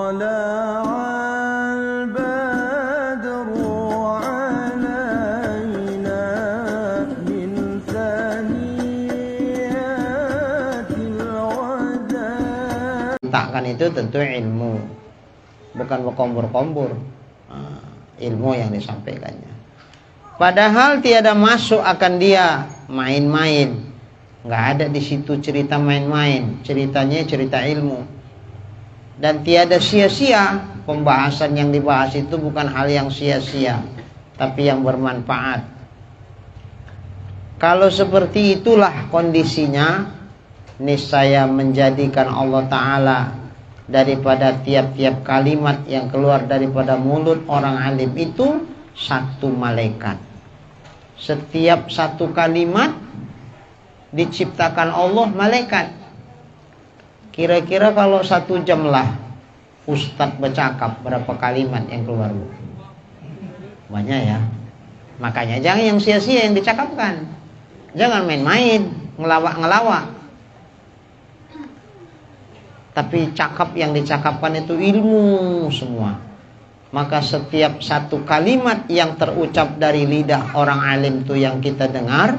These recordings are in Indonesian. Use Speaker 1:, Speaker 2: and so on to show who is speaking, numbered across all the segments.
Speaker 1: Takkan itu tentu ilmu, bukan berkombur-kombur. Ilmu yang disampaikannya. Padahal tiada masuk akan dia main-main. Nggak ada di situ cerita main-main. Ceritanya cerita ilmu. Dan tiada sia-sia. Pembahasan yang dibahas itu bukan hal yang sia-sia, tapi yang bermanfaat. Kalau seperti itulah kondisinya, niscaya menjadikan Allah Ta'ala daripada tiap-tiap kalimat yang keluar daripada mulut orang alim itu satu malaikat. Setiap satu kalimat diciptakan Allah malaikat. Kira-kira kalau 1 jam lah Ustadz bercakap, berapa kalimat yang keluar? Banyak ya. Makanya jangan yang sia-sia yang dicakapkan. Jangan main-main, ngelawak-ngelawak. Tapi cakap yang dicakapkan itu ilmu semua. Maka setiap satu kalimat yang terucap dari lidah orang alim itu yang kita dengar,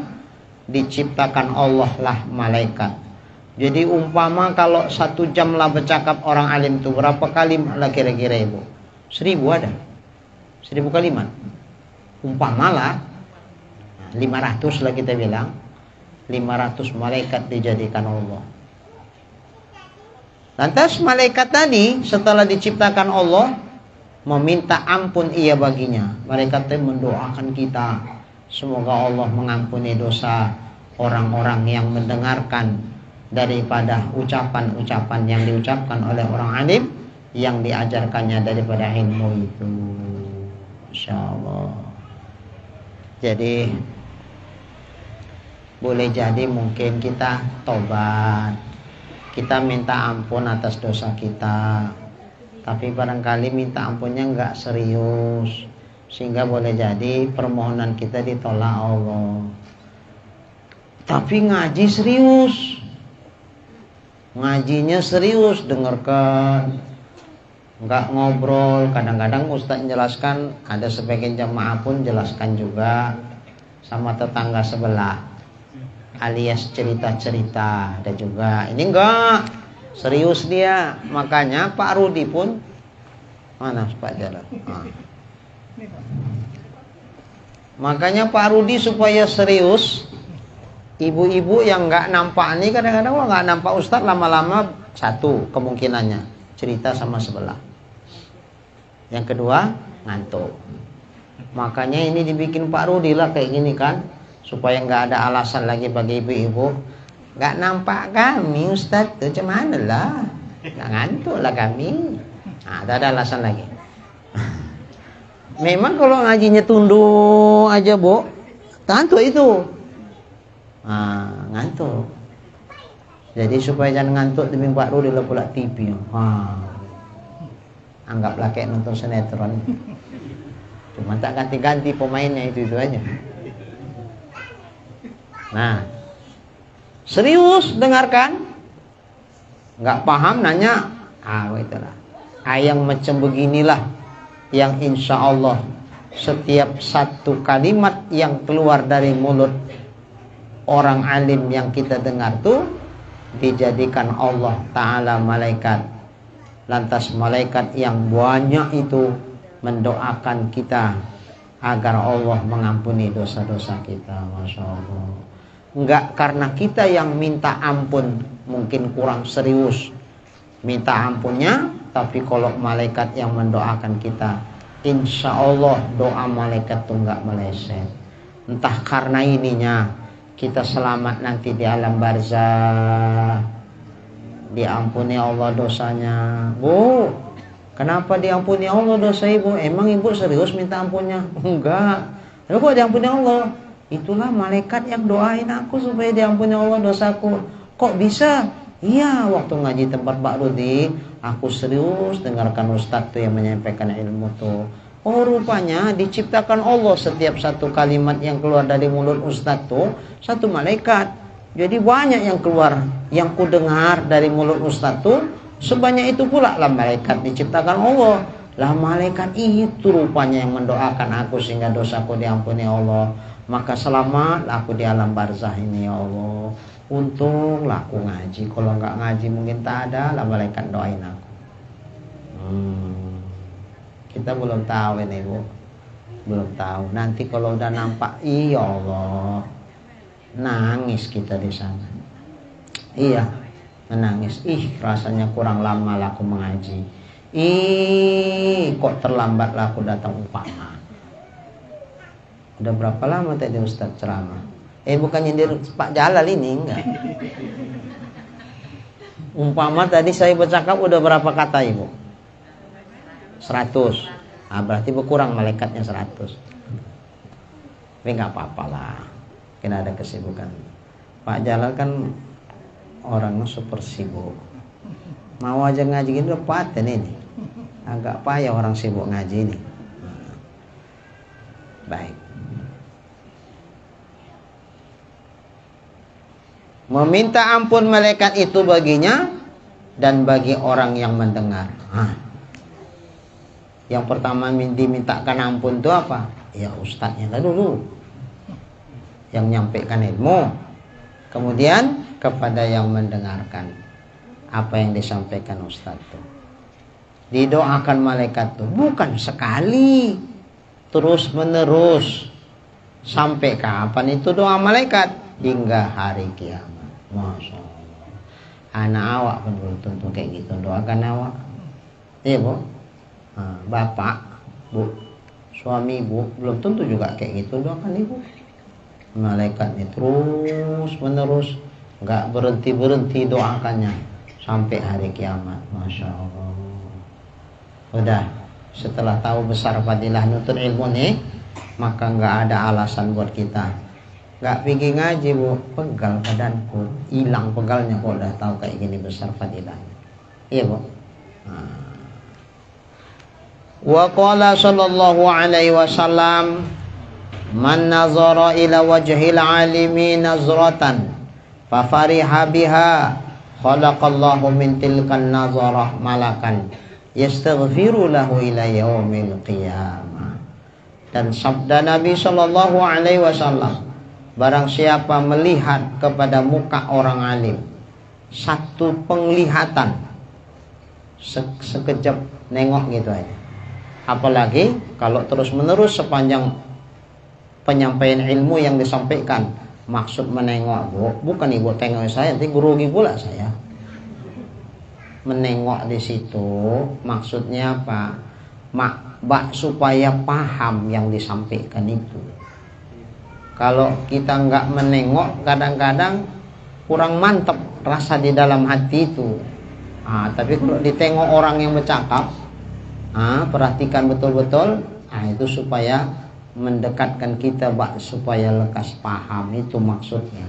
Speaker 1: diciptakan Allah lah malaikat. Jadi umpama kalau 1 jam lah bercakap orang alim itu, berapa kalimat lah kira-kira ibu? 1000 ada? 1000 kalimat. Umpama lah 500 lah kita bilang, 500 malaikat dijadikan Allah. Lantas malaikat tadi setelah diciptakan Allah meminta ampun ia baginya. Malaikat itu mendoakan kita, semoga Allah mengampuni dosa orang-orang yang mendengarkan daripada ucapan-ucapan yang diucapkan oleh orang alim yang diajarkannya daripada ilmu itu. Insyaallah. Jadi boleh jadi mungkin kita tobat, kita minta ampun atas dosa kita, tapi barangkali minta ampunnya enggak serius, sehingga boleh jadi permohonan kita ditolak Allah. Tapi ngaji serius, ngajinya serius, dengarkan, enggak ngobrol. Kadang-kadang Ustaz menjelaskan, ada sebagian jamaah pun jelaskan juga sama tetangga sebelah, alias cerita-cerita ada juga. Ini enggak serius dia. Makanya Pak Rudi pun, mana Pak Jalan? Makanya Pak Rudi supaya serius, ibu-ibu yang nggak nampak ini kadang-kadang kalau nggak nampak Ustadz lama-lama, satu kemungkinannya cerita sama sebelah, yang kedua ngantuk. Makanya ini dibikin Pak Rudi lah kayak gini kan, supaya nggak ada alasan lagi bagi ibu-ibu, nggak nampak kami Ustadz tuh cuman lah, nggak ngantuk lah kami. Nah, ada alasan lagi. Memang kalau ngajinya tunduk aja bu, ngantuk itu. Ngantuk. Jadi supaya jangan ngantuk demi Pak Rudi lah pula TV. Anggaplah kayak nonton sinetron. Cuma tak ganti-ganti pemainnya itu aja. Nah, serius dengarkan. Nggak paham nanya. Itulah. Yang macam beginilah yang insya Allah setiap satu kalimat yang keluar dari mulut orang alim yang kita dengar tuh dijadikan Allah Ta'ala malaikat. Lantas malaikat yang banyak itu mendoakan kita agar Allah mengampuni dosa-dosa kita. Masya Allah. Enggak karena kita yang minta ampun mungkin kurang serius minta ampunnya, tapi kalau malaikat yang mendoakan kita, insya Allah doa malaikat itu enggak meleset. Entah karena ininya kita selamat nanti di alam barzah, diampuni Allah dosanya. Bu, kenapa diampuni Allah dosa ibu? Emang ibu serius minta ampunnya? Enggak. Lalu kok diampuni Allah? Itulah malaikat yang doain aku supaya diampuni Allah dosaku. Kok bisa? Iya, waktu ngaji tempat Pak Rudi, aku serius dengarkan Ustadz tuh yang menyampaikan ilmu tuh. Oh, rupanya diciptakan Allah setiap satu kalimat yang keluar dari mulut Ustadz tuh satu malaikat. Jadi banyak yang keluar, yang ku dengar dari mulut Ustadz tuh Sebanyak itu pula lah malaikat diciptakan Allah. Lah malaikat itu rupanya yang mendoakan aku sehingga dosaku diampuni Allah. Maka selamat aku di alam barzah ini ya Allah. Untunglah aku ngaji. Kalau nggak ngaji mungkin tak ada lah malaikat doain aku. Kita belum tahu ini Bu. Belum tahu. Nanti kalau udah nampak, iya Allah, nangis kita di sana. Iya, menangis. Rasanya kurang lama lah aku mengaji. Kok terlambat lah aku datang umpama. Udah berapa lama tadi Ustaz ceramah? Bukan nyindir Pak Jalal ini, enggak. Umpama tadi saya bercakap udah berapa kata Ibu? 100. Berarti berkurang malaikatnya 100. Tapi nggak apa-apa lah, mungkin ada kesibukan. Pak Jalal kan orangnya super sibuk. Mau aja ngaji gini udah paten ini. Agak payah orang sibuk ngaji ini. Baik. Meminta ampun malaikat itu baginya dan bagi orang yang mendengar. Yang pertama dimintakan ampun itu apa? Ya ustadznya lah dulu, yang menyampaikan ilmu. Kemudian kepada yang mendengarkan apa yang disampaikan ustadz itu. Didoakan malaikat itu bukan sekali, terus menerus. Sampai kapan itu doa malaikat? Hingga hari kiamat. Masya Allah. Anak awak pun belum tentu kayak gitu doakan awak. Iya Bu. Bapak, Bu, suami Ibu belum tentu juga kayak gitu doakan Ibu. Malaikatnya terus menerus, nggak berhenti doakannya sampai hari kiamat. Masya Allah. Udah, setelah tahu besar fadilah nuntut ilmu nih, maka nggak ada alasan buat kita nggak pergi ngaji Bu. Pegal badanku, hilang pegalnya kok udah tahu kayak gini besar fadilahnya. Iya Bu. Wa qala sallallahu alaihi wasallam, man nazara ila wajhil alimi nazratan fa fariha biha khalaqallahu min tilkan nazarah malakan yastaghfiru lahu ila yaumil qiyamah. Dan sabda Nabi sallallahu alaihi wasallam, barang siapa melihat kepada muka orang alim satu penglihatan, sekejap nengok gitu aja. Apalagi kalau terus menerus sepanjang penyampaian ilmu yang disampaikan. Maksud menengok Bu, bukan Ibu tengok saya, nanti grogi pula saya. Menengok di situ maksudnya apa? Supaya paham yang disampaikan itu. Kalau kita nggak menengok, kadang-kadang kurang mantap rasa di dalam hati itu. Tapi kalau ditengok orang yang bercakap, perhatikan betul-betul, itu supaya mendekatkan kita supaya lekas paham, itu maksudnya.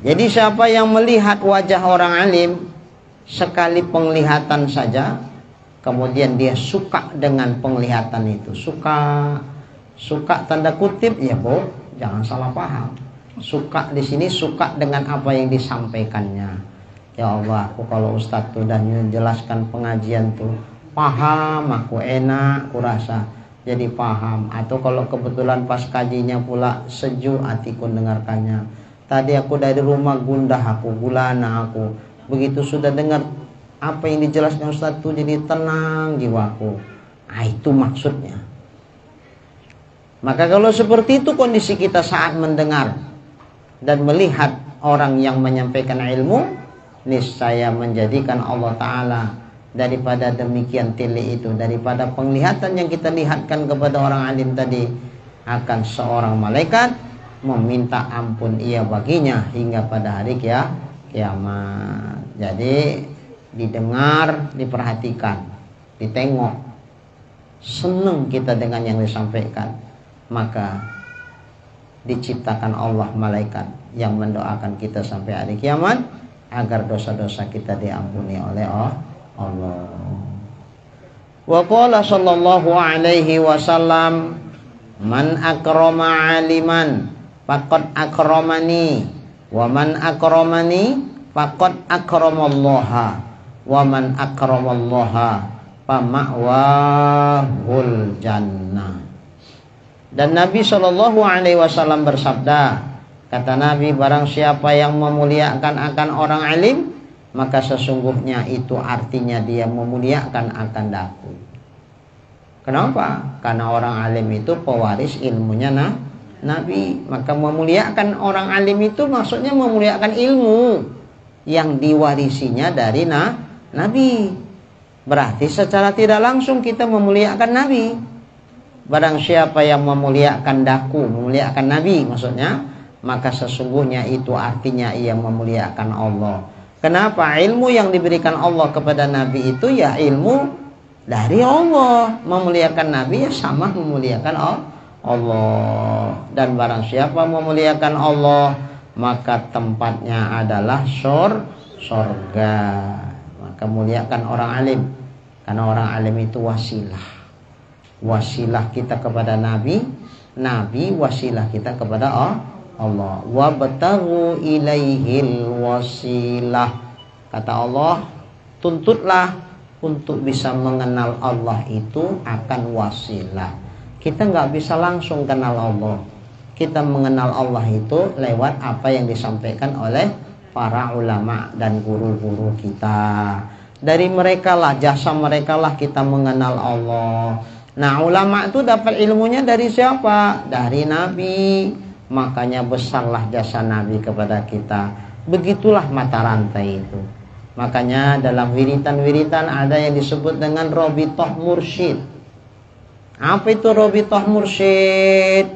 Speaker 1: Jadi siapa yang melihat wajah orang alim sekali penglihatan saja, kemudian dia suka dengan penglihatan itu, suka tanda kutip ya Bu, jangan salah paham. Suka di sini suka dengan apa yang disampaikannya. Ya Allah, aku kalau Ustadz tuh dan menjelaskan pengajian tuh paham, aku enak, aku rasa jadi paham. Atau kalau kebetulan pas kajinya pula sejuk hatiku dengarkannya. Tadi aku dari rumah gundah aku, gulana aku. Begitu sudah dengar apa yang dijelaskan Ustadz tuh jadi tenang jiwaku. Itu maksudnya. Maka kalau seperti itu kondisi kita saat mendengar dan melihat orang yang menyampaikan ilmu, niscaya menjadikan Allah Ta'ala daripada demikian tili itu, daripada penglihatan yang kita lihatkan kepada orang alim tadi, akan seorang malaikat meminta ampun ia baginya hingga pada hari kiamat. Jadi didengar, diperhatikan, ditengok, senang kita dengan yang disampaikan, maka diciptakan Allah malaikat yang mendoakan kita sampai hari kiamat agar dosa-dosa kita diampuni oleh Allah. Wa qala sallallahu alaihi wasallam, man akrama aliman faqad akramani wa man akramani faqad akramallaha wa man akramallaha fama'wahul jannah. Dan Nabi SAW bersabda, kata Nabi, barang siapa yang memuliakan akan orang alim, maka sesungguhnya itu artinya dia memuliakan akan daku. Kenapa? Karena orang alim itu pewaris ilmunya Nabi. Maka memuliakan orang alim itu maksudnya memuliakan ilmu yang diwarisinya dari Nabi. Berarti secara tidak langsung kita memuliakan Nabi. Barang siapa yang memuliakan daku, memuliakan Nabi maksudnya, maka sesungguhnya itu artinya ia memuliakan Allah. Kenapa? Ilmu yang diberikan Allah kepada Nabi itu ya ilmu dari Allah. Memuliakan Nabi ya sama memuliakan Allah. Dan barang siapa memuliakan Allah, maka tempatnya adalah surga. Maka muliakan orang alim, karena orang alim itu wasilah. Wasilah kita kepada Nabi, Nabi wasilah kita kepada Allah. Wabtaghu ilaihil wasilah. Kata Allah, tuntutlah untuk bisa mengenal Allah itu akan wasilah. Kita nggak bisa langsung kenal Allah. Kita mengenal Allah itu lewat apa yang disampaikan oleh para ulama dan guru-guru kita. Dari mereka lah, jasa mereka lah kita mengenal Allah. Nah, ulama itu dapat ilmunya dari siapa? Dari Nabi. Makanya besarlah jasa Nabi kepada kita. Begitulah mata rantai itu. Makanya dalam wiritan-wiritan ada yang disebut dengan Robitoh Mursyid. Apa itu Robitoh Mursyid?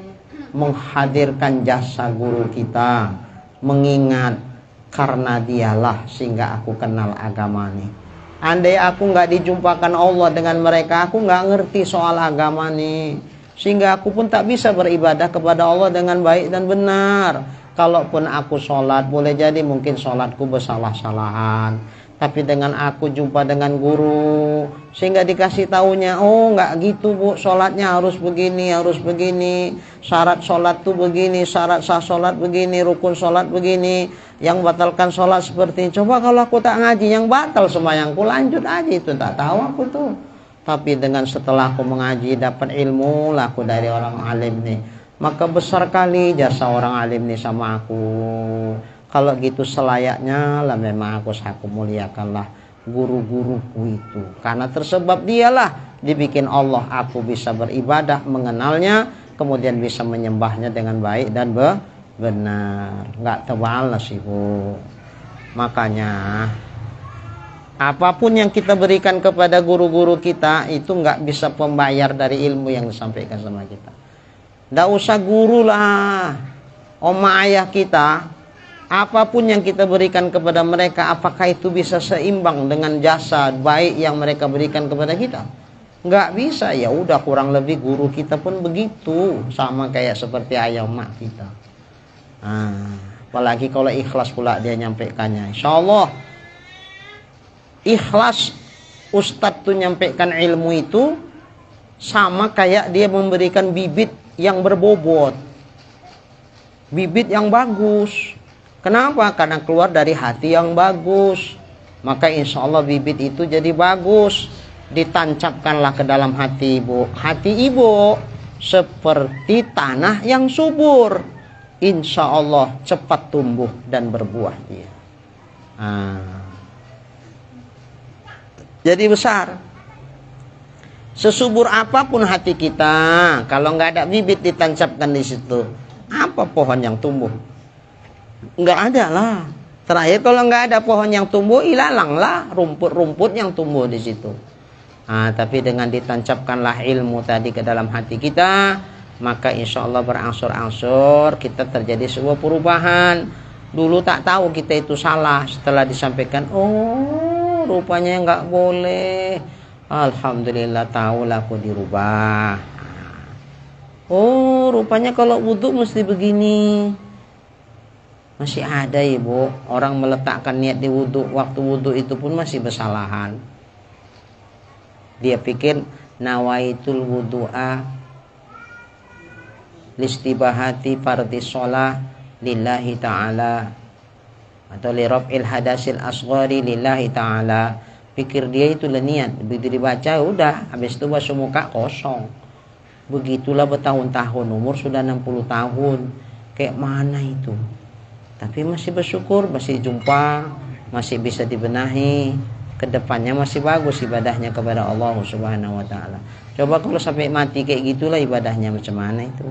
Speaker 1: Menghadirkan jasa guru kita, mengingat karena dialah sehingga aku kenal agama ini. Andai aku nggak dijumpakan Allah dengan mereka, aku nggak ngerti soal agama nih, sehingga aku pun tak bisa beribadah kepada Allah dengan baik dan benar. Kalaupun aku sholat, boleh jadi mungkin sholatku bersalah-salahan, tapi dengan aku jumpa dengan guru, sehingga dikasih taunya, oh nggak gitu bu, sholatnya harus begini, syarat sholat tuh begini, syarat sah sholat begini, rukun sholat begini, yang batalkan sholat seperti ini. Coba kalau aku tak ngaji, yang batal sembahyangku lanjut aja, itu tak tahu aku tuh. Tapi dengan setelah aku mengaji, dapat ilmu lah aku dari orang alim nih, maka besar kali jasa orang alim nih sama aku. Kalau gitu selayaknya lah memang aku muliakanlah guru-guruku itu. Karena tersebab dialah dibikin Allah aku bisa beribadah, mengenalnya, kemudian bisa menyembahnya dengan baik dan benar. Nggak tebal lah sih bu. Makanya apapun yang kita berikan kepada guru-guru kita itu nggak bisa pembayar dari ilmu yang disampaikan sama kita. Nggak usah guru lah, oma ayah kita. Apapun yang kita berikan kepada mereka, apakah itu bisa seimbang dengan jasa baik yang mereka berikan kepada kita? Nggak bisa. Ya udah, kurang lebih guru kita pun begitu, sama kayak seperti ayah mak kita. Apalagi kalau ikhlas pula dia nyampaikannya. Insya Allah ikhlas ustadz tuh nyampaikan ilmu itu sama kayak dia memberikan bibit yang berbobot, bibit yang bagus. Kenapa? Karena keluar dari hati yang bagus. Maka insya Allah bibit itu jadi bagus. Ditancapkanlah ke dalam hati ibu. Hati ibu seperti tanah yang subur. Insya Allah cepat tumbuh dan berbuah dia. Jadi besar. Sesubur apapun hati kita, kalau nggak ada bibit ditancapkan di situ, apa pohon yang tumbuh? Nggak ada lah. Terakhir kalau nggak ada pohon yang tumbuh, ilalang lah rumput-rumput yang tumbuh di situ. Tapi dengan ditancapkanlah ilmu tadi ke dalam hati kita, maka insya Allah berangsur-angsur kita terjadi sebuah perubahan. Dulu tak tahu kita itu salah, setelah disampaikan, oh rupanya nggak boleh. Alhamdulillah tahulah aku dirubah. Oh rupanya kalau wudhu mesti begini. Masih ada ibu orang meletakkan niat di wudhu, waktu wudhu itu pun masih bersalahan. Dia pikir nawaitul wudhu'a listibahati fardhi sholah lillahi ta'ala. Atau liraf'il hadasil asghari lillahi ta'ala. Pikir dia itulah niat. Begitu dibaca udah, habis itu basuh muka kosong. Begitulah bertahun-tahun, umur sudah 60 tahun. Kayak mana itu? Tapi masih bersyukur, masih jumpa, masih bisa dibenahi. Kedepannya masih bagus ibadahnya kepada Allah Subhanahu wa ta'ala. Coba kalau sampai mati kayak gitulah ibadahnya macam mana itu?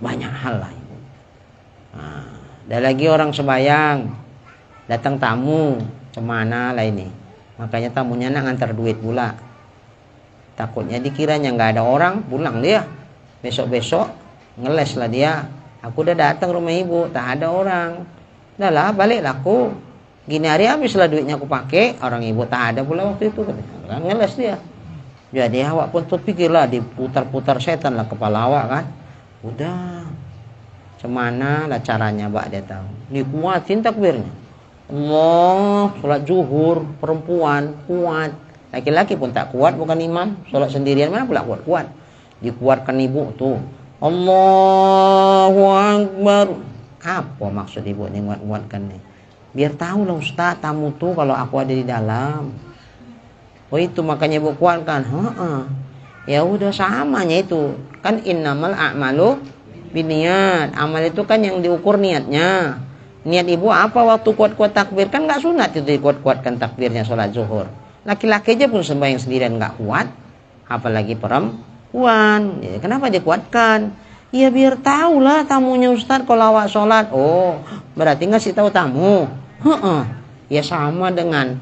Speaker 1: Banyak hal lah itu. Ada lagi orang sembahyang, datang tamu, macam mana lah ini? Makanya tamunya nak ngantar duit pula. Takutnya dikiranya nggak ada orang, pulang dia. Besok-besok ngeles lah dia. Aku udah datang rumah ibu, tak ada orang. Udah lah, baliklah aku. Gini hari habislah duitnya aku pakai, orang ibu tak ada pula waktu itu. Ngeles dia. Jadi awak pun terpikirlah, diputar-putar setan lah kepala awak kan. Udah, cemana lah caranya mbak dia tahu. Dikuatin takbirnya. Allah, sholat zuhur, perempuan kuat. Laki-laki pun tak kuat, bukan imam. Sholat sendirian mana pula kuat-kuat. Dikuatkan ibu tuh. Allahu Akbar. Apa maksud ibu nih nguat-nguatkan nih? Biar tahu lah Ustaz, tamu tuh kalau aku ada di dalam. Oh itu makanya ibu kuatkan. Ya udah samanya itu. Kan innamal a'malu biniat. Amal itu kan yang diukur niatnya. Niat ibu apa waktu kuat-kuat takbir? Kan nggak sunat itu dikuat-kuatkan takbirnya sholat zuhur. Laki-laki aja pun sembahyang sendirian nggak kuat, apalagi perempuan. Ya, kenapa dikuatkan? Ya biar tahu lah tamunya Ustaz kalau awak sholat. Oh berarti ngasih tahu tamu. Ya sama dengan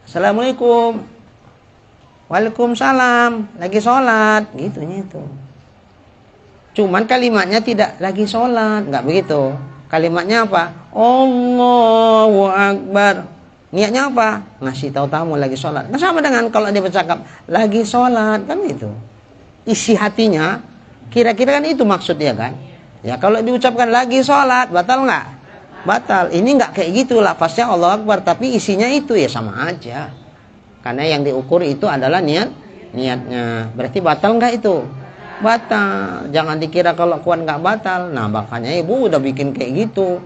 Speaker 1: Assalamualaikum, Waalaikumsalam, lagi sholat, gitunya itu. Cuman kalimatnya tidak lagi sholat, nggak begitu. Kalimatnya apa? Allahu Akbar. Niatnya apa? Ngasih tahu tamu lagi sholat. Nah, sama dengan kalau dia bercakap lagi sholat, kan itu. Isi hatinya, kira-kira kan itu maksudnya kan. Ya kalau diucapkan lagi sholat, batal nggak? Batal. Ini nggak kayak gitu lafaznya Allah Akbar, tapi isinya itu ya sama aja. Karena yang diukur itu adalah niatnya. Berarti batal nggak itu? Batal. Jangan dikira kalau kuat nggak batal. Nah makanya ibu udah bikin kayak gitu.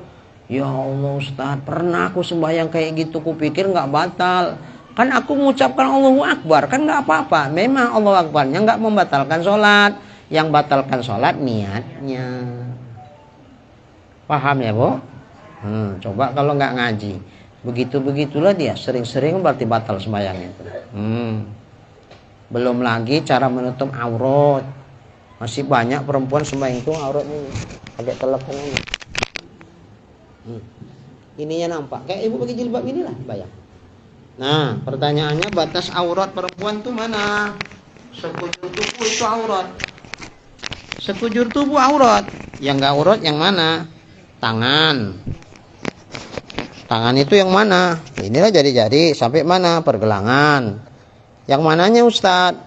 Speaker 1: Ya Allah Ustaz, pernah aku sembahyang kayak gitu, kupikir nggak batal. Kan aku mengucapkan Allahu Akbar, kan nggak apa-apa. Memang Allahu Akbarnya nggak membatalkan sholat. Yang batalkan sholat niatnya. Paham ya Bu? Coba kalau nggak ngaji, begitulah dia. Sering-sering berarti batal sembahyangnya itu. Belum lagi cara menutup aurat. Masih banyak perempuan sembahyang itu auratnya agak telepon ini. Ininya nampak. Kayak ibu pakai jilbab inilah, bayang. Nah, pertanyaannya batas aurat perempuan tuh mana? Sekujur tubuh itu aurat. Sekujur tubuh aurat. Yang enggak aurat yang mana? Tangan. Tangan itu yang mana? Inilah jari-jari sampai mana? Pergelangan. Yang mananya Ustadz?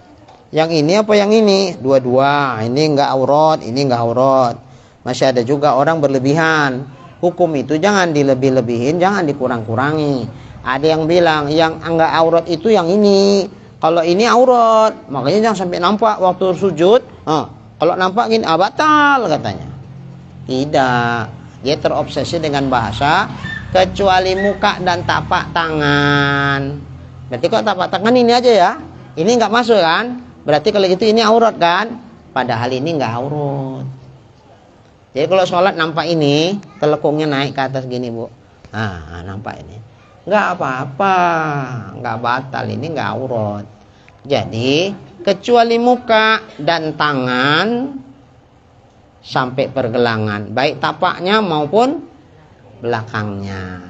Speaker 1: Yang ini apa yang ini? Dua-dua. Ini enggak aurat, ini enggak aurat. Masih ada juga orang berlebihan. Hukum itu jangan dilebih-lebihin, jangan dikurang-kurangi. Ada yang bilang yang enggak aurat itu yang ini. Kalau ini aurat, makanya jangan sampai nampak waktu sujud. Kalau nampak gini, batal katanya. Tidak. Dia terobsesi dengan bahasa kecuali muka dan tapak tangan. Berarti kok tapak tangan ini aja ya? Ini enggak masuk kan? Berarti kalau gitu ini aurat kan? Padahal ini enggak aurat. Jadi kalau sholat nampak ini, telekungnya naik ke atas gini Bu. Nah, nampak ini. Enggak apa-apa, enggak batal, ini enggak aurat. Jadi, kecuali muka dan tangan sampai pergelangan, baik tapaknya maupun belakangnya.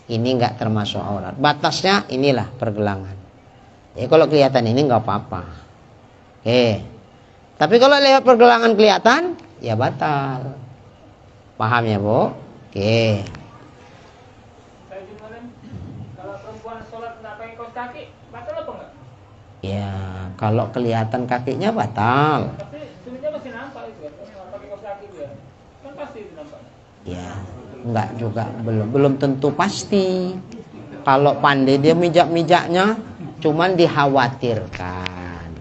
Speaker 1: Ini enggak termasuk aurat. Batasnya inilah pergelangan. Jadi kalau kelihatan ini enggak apa-apa. Oke. Tapi kalau lihat pergelangan kelihatan, ya batal. Paham ya Bu? Oke.
Speaker 2: Kalau perempuan sholat nggak pakai kaos kaki, batal apa enggak?
Speaker 1: Ya, kalau kelihatan kakinya batal.
Speaker 2: Tapi sulitnya masih nampak itu kan? Kalau pakai kaos kaki dia, kan pasti itu nampak.
Speaker 1: Ya, enggak juga, belum tentu pasti. Kalau pandai dia mijak-mijaknya, cuman dikhawatirkan.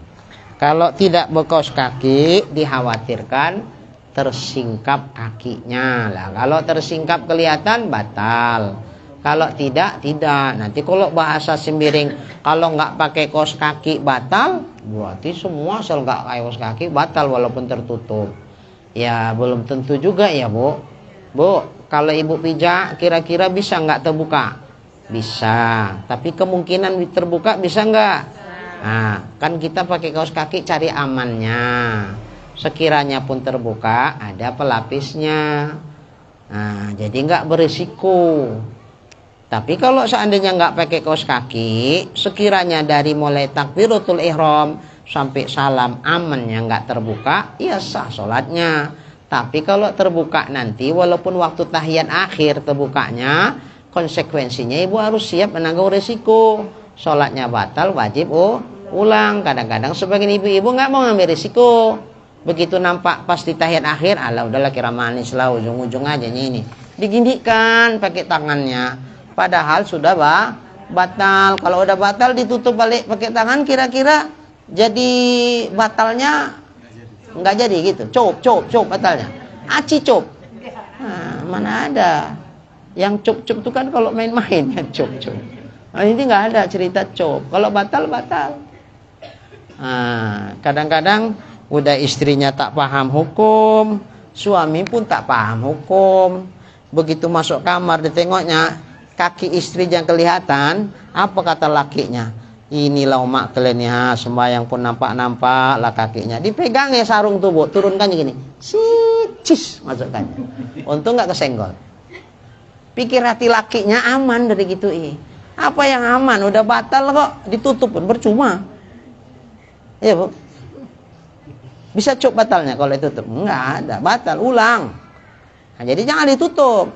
Speaker 1: Kalau tidak berkaos kaki, dikhawatirkan tersingkap kakinya. Lah kalau tersingkap kelihatan batal. Kalau tidak, tidak. Nanti kalau bahasa sembiring, kalau nggak pakai kaos kaki batal, berarti semua asal nggak pakai kaos kaki batal walaupun tertutup. Ya belum tentu juga ya Bu. Bu, kalau ibu pijak kira-kira bisa nggak terbuka? Bisa. Tapi kemungkinan terbuka bisa nggak? Nah, kan kita pakai kaos kaki cari amannya. Sekiranya pun terbuka, ada pelapisnya. Nah, jadi nggak berisiko. Tapi kalau seandainya nggak pakai kaos kaki, sekiranya dari mulai takbiratul ihram sampai salam amannya nggak terbuka, ya sah sholatnya. Tapi kalau terbuka nanti, walaupun waktu tahiyat akhir terbukanya, konsekuensinya ibu harus siap menanggung risiko. Sholatnya batal, wajib ulang. Kadang-kadang sebagian ibu-ibu nggak mau ngambil risiko. Begitu nampak pasti tahiyat akhir, alah udahlah kira manis lah, ujung-ujung aja ini. Digindikan pakai tangannya. Padahal sudah batal. Kalau udah batal ditutup balik pakai tangan, kira-kira jadi batalnya nggak jadi gitu. Cop batalnya. Aci cop. Nah, mana ada. Yang cop itu kan kalau main-main ya cop. Nah, ini nggak ada cerita cop. Kalau batal. Nah, kadang-kadang udah istrinya tak paham hukum, suami pun tak paham hukum. Begitu masuk kamar ditengoknya kaki istri yang kelihatan, apa kata lakinya? Inilah umak kalian ya, sembahyang pun nampak-nampak lah kakinya. Dipegang ya sarung tubuh, turunkan gini. Cis, masukkan. Untung nggak kesenggol. Pikir hati lakinya aman dari gitu Apa yang aman? Udah batal kok, ditutup pun percuma. Iya Bu. Bisa cop batalnya kalau ditutup? Enggak ada, batal, ulang. Nah, jadi jangan ditutup.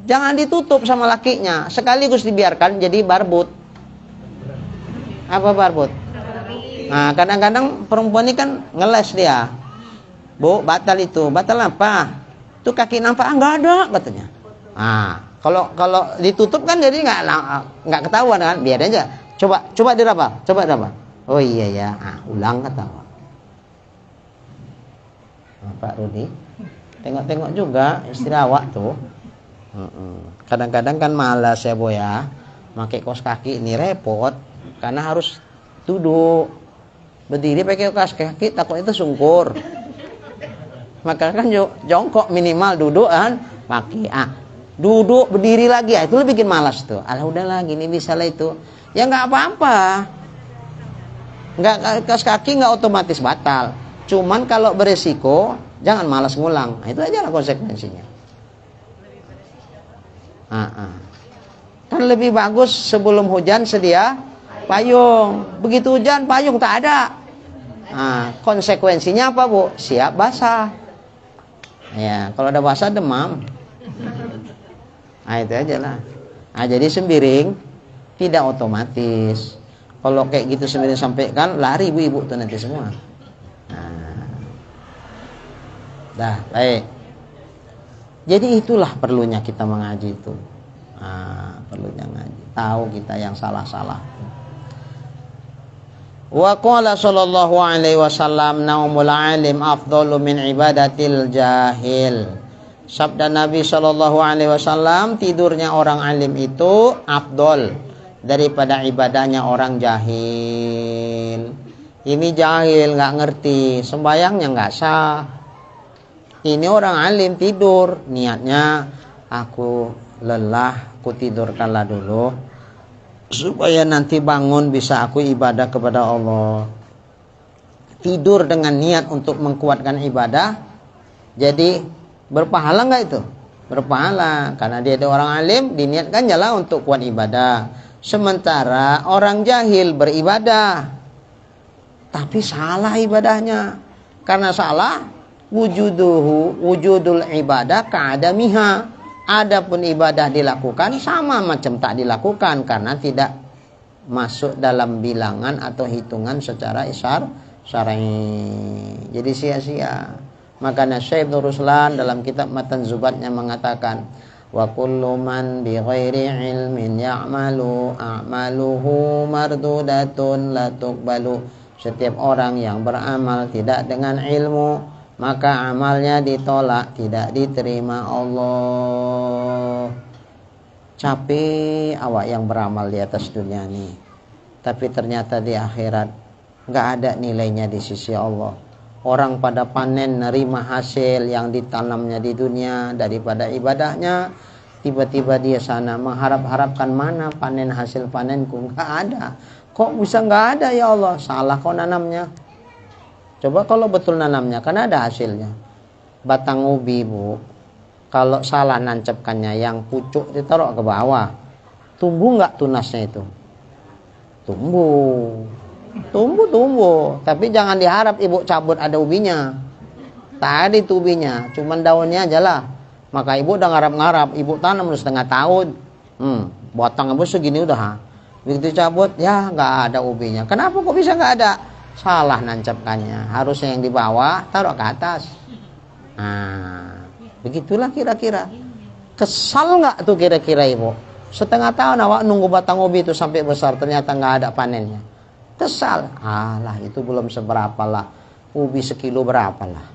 Speaker 1: Jangan ditutup sama lakinya, sekaligus dibiarkan jadi barbut. Apa barbut? Nah, kadang-kadang perempuan ini kan ngeles dia. Bu, batal itu. Batal apa? Itu kaki nampak enggak ada katanya. Nah, kalau ditutup kan jadi enggak ketahuan kan, biar aja. Coba diraba. Oh iya ya. Ah, ulang ketawa. Nah, Pak Rudi, tengok-tengok juga istri awak tuh. Kadang-kadang kan malas ya Bu ya, pakai kaos kaki ini repot karena harus duduk. Berdiri pakai kaos kaki takut itu sungkur. Maka kan jongkok minimal duduk kan, pakai duduk berdiri lagi itu lebih bikin malas tuh. Alah udahlah gini bisa lah itu. Ya nggak apa-apa. Nggak kaos kaki nggak otomatis batal. Cuman kalau beresiko jangan malas ngulang. Nah, itu aja lah konsekuensinya. Kan lebih bagus sebelum hujan sedia payung. Begitu hujan payung tak ada. Konsekuensinya apa Bu? Siap basah. Ya, kalau udah basah demam. Itu aja lah. Jadi sembiring tidak otomatis. Kalau kayak gitu sembiring sampaikan lari ibu-ibu tuh nanti semua. Dah, baik. Jadi itulah perlunya kita mengaji itu. Perlunya ngaji. Tahu kita yang salah-salah. Wa qala sallallahu alaihi wasallam naumul alim afdalu min ibadatil jahil. Sabda Nabi sallallahu alaihi wasallam, tidurnya orang alim itu afdol daripada ibadahnya orang jahil. Ini jahil, nggak ngerti, sembayangnya nggak sah. Ini orang alim tidur, niatnya aku lelah, aku tidurkanlah dulu supaya nanti bangun bisa aku ibadah kepada Allah. Tidur dengan niat untuk mengkuatkan ibadah, jadi berpahala nggak itu? Berpahala, karena dia ada orang alim, diniatkan jalan untuk kuat ibadah. Sementara orang jahil beribadah, tapi salah ibadahnya. Karena salah, wujudul ibadah ka'adamiha. Adapun ibadah dilakukan sama macam tak dilakukan karena tidak masuk dalam bilangan atau hitungan secara syar'i. Jadi sia-sia. Makanya Syekh Nur Ruslan dalam kitab Matan Zubatnya mengatakan, wa kullu man bi ghairi ilmin ya'malu a'maluhu mardudatun la tuqbalu. Setiap orang yang beramal tidak dengan ilmu, maka amalnya ditolak, tidak diterima Allah. Capek awak yang beramal di atas dunia ini, tapi ternyata di akhirat nggak ada nilainya di sisi Allah. Orang pada panen nerima hasil yang ditanamnya di dunia daripada ibadahnya, tiba-tiba dia sana mengharap-harapkan mana panen hasil panenku, nggak ada. Kok bisa nggak ada ya Allah? Salah kau nanamnya. Coba kalau betul nanamnya, kan ada hasilnya. Batang ubi, Bu, kalau salah nancapkannya, yang pucuk ditaruh ke bawah, tumbuh nggak tunasnya itu? Tumbuh. Tapi jangan diharap ibu cabut ada ubinya. Tak ada itu ubinya, cuman daunnya aja lah. Maka ibu udah ngarap-ngarap, ibu tanam udah setengah tahun. Batang ibu segini udah. Begitu cabut, ya nggak ada ubinya. Kenapa kok bisa nggak ada? Salah nancapkannya. Harusnya yang di bawah taruh ke atas. Nah, begitulah kira-kira. Kesal nggak tuh kira-kira ibu? Setengah tahun awak nunggu batang ubi itu sampai besar, ternyata nggak ada panennya. Kesal. Alah, itu belum seberapa lah. Ubi sekilo berapa lah.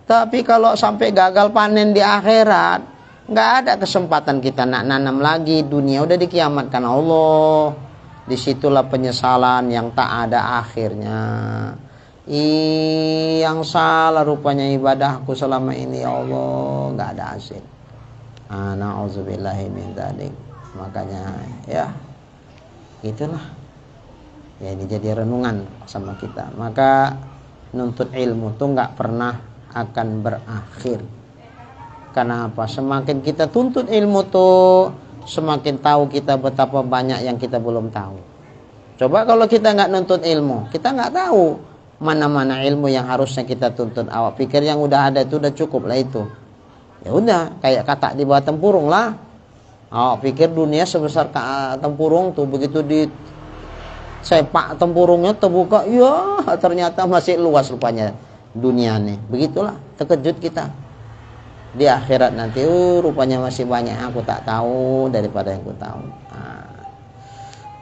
Speaker 1: Tapi kalau sampai gagal panen di akhirat, nggak ada kesempatan kita nak nanam lagi. Dunia udah dikiamatkan Allah. Disitulah penyesalan yang tak ada akhirnya. Yang salah rupanya ibadahku selama ini ya Allah, nggak ada hasil. Na'udzubillahi min dzalik. Makanya ya itulah ya, ini jadi renungan sama kita. Maka nuntut ilmu tuh nggak pernah akan berakhir. Kenapa? Semakin kita tuntut ilmu tuh, semakin tahu kita betapa banyak yang kita belum tahu. Coba kalau kita nggak nuntut ilmu, kita nggak tahu mana-mana ilmu yang harusnya kita tuntut. Awak pikir yang udah ada itu udah cukup lah itu. Ya udah, kayak katak di bawah tempurung lah. Awak pikir dunia sebesar tempurung tuh, begitu di sepak tempurungnya terbuka, ya ternyata masih luas rupanya dunia nih. Begitulah, terkejut kita. Di akhirat nanti rupanya masih banyak yang aku tak tahu daripada yang aku tahu.